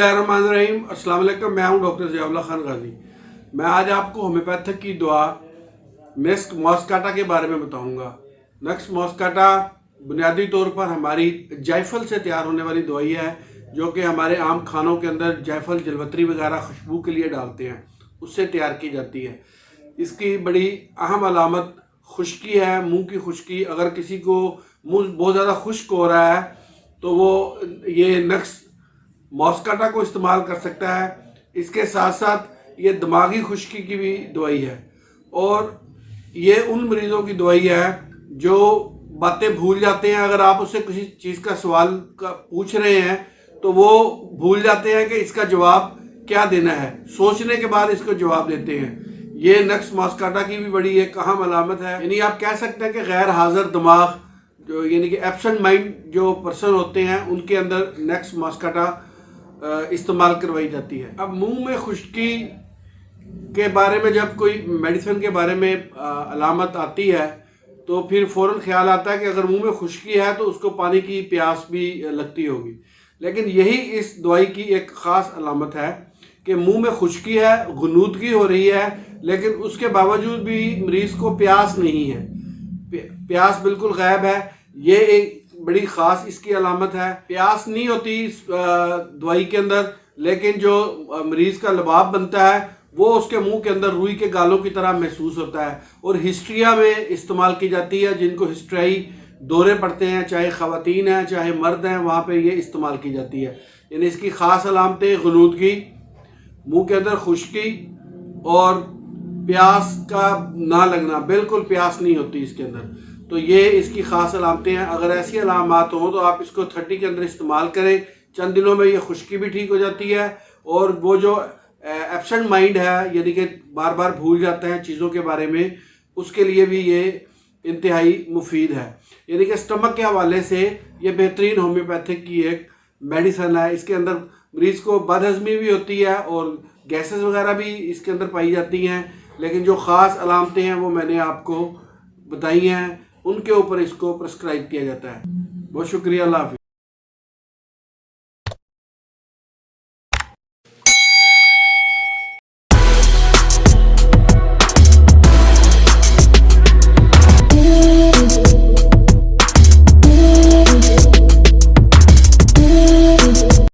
बिस्मिल्लाहिर्रहमानिर्रहीम। अस्सलाम वालेकुम। मैं हूं डॉक्टर ज़ियाउल्लाह खान गाजी। मैं आज आपको होम्योपैथिक की दवा नेक्स्ट मॉस्काटा के बारे में बताऊंगा। नेक्स्ट मॉस्काटा बुनियादी तौर पर हमारी जायफल से तैयार होने वाली दवाई है, जो कि हमारे आम खानों के अंदर जायफल जलवतरी वगैरह खुशबू के लिए डालते हैं, उससे तैयार की जाती है। इसकी बड़ी अहम अलामत खुश्की है, मुंह की खुश्की। अगर किसी को मुंह बहुत ज़्यादा खुश्क हो रहा है तो वो ये नेक्स्ट मॉस्काटा को इस्तेमाल कर सकता है। इसके साथ साथ ये दिमागी खुश्की की भी दवाई है, और ये उन मरीज़ों की दवाई है जो बातें भूल जाते हैं। अगर आप उससे किसी चीज़ का सवाल पूछ रहे हैं तो वो भूल जाते हैं कि इसका जवाब क्या देना है, सोचने के बाद इसको जवाब देते हैं। ये नेक्स्ट मॉस्काटा की भी बड़ी एक अहम अलामत है। यानी आप कह सकते हैं कि गैर हाजिर दिमाग, जो यानी कि एब्सेंट माइंड जो पर्सन होते हैं, उनके अंदर नेक्स्ट मॉस्काटा इस्तेमाल करवाई जाती है। अब मुंह में खुश्की के बारे में जब कोई मेडिसिन के बारे में अलामत आती है तो फिर फ़ौरन ख्याल आता है कि अगर मुंह में खुश्की है तो उसको पानी की प्यास भी लगती होगी। लेकिन यही इस दवाई की एक ख़ास अलामत है कि मुंह में खुश्की है, गुनूदगी हो रही है, लेकिन उसके बावजूद भी मरीज़ को प्यास नहीं है, प्यास बिल्कुल गायब है। ये एक बड़ी ख़ास इसकी अलामत है। प्यास नहीं होती दवाई के अंदर, लेकिन जो मरीज़ का लबाब बनता है वो उसके मुंह के अंदर रुई के गालों की तरह महसूस होता है, और हिस्ट्रिया में इस्तेमाल की जाती है। जिनको हिस्ट्रियाई दौरे पड़ते हैं, चाहे ख़वातीन हैं चाहे मर्द हैं, वहाँ पे ये इस्तेमाल की जाती है। यानी इसकी ख़ास अलामतें गुनूदगी, मुंह के अंदर खुश्की और प्यास का ना लगना, बिल्कुल प्यास नहीं होती इसके अंदर। तो ये इसकी ख़ास अलामतें हैं। अगर ऐसी अलामत हो तो आप इसको 30 के अंदर इस्तेमाल करें। चंद दिनों में ये खुश्की भी ठीक हो जाती है, और वो जो एब्सेंट माइंड है, यानी कि बार बार भूल जाते हैं चीज़ों के बारे में, उसके लिए भी ये इंतहाई मुफीद है। यानी कि स्टमक के हवाले से ये बेहतरीन होम्योपैथिक की एक मेडिसन है। इसके अंदर मरीज़ को बदहज़मी भी होती है और गैसेस वगैरह भी इसके अंदर पाई जाती हैं, लेकिन जो ख़ास अलामतें हैं वो मैंने आपको बताई हैं, उनके ऊपर इसको प्रिस्क्राइब किया जाता है। बहुत शुक्रिया। अल्लाह हाफ़िज़।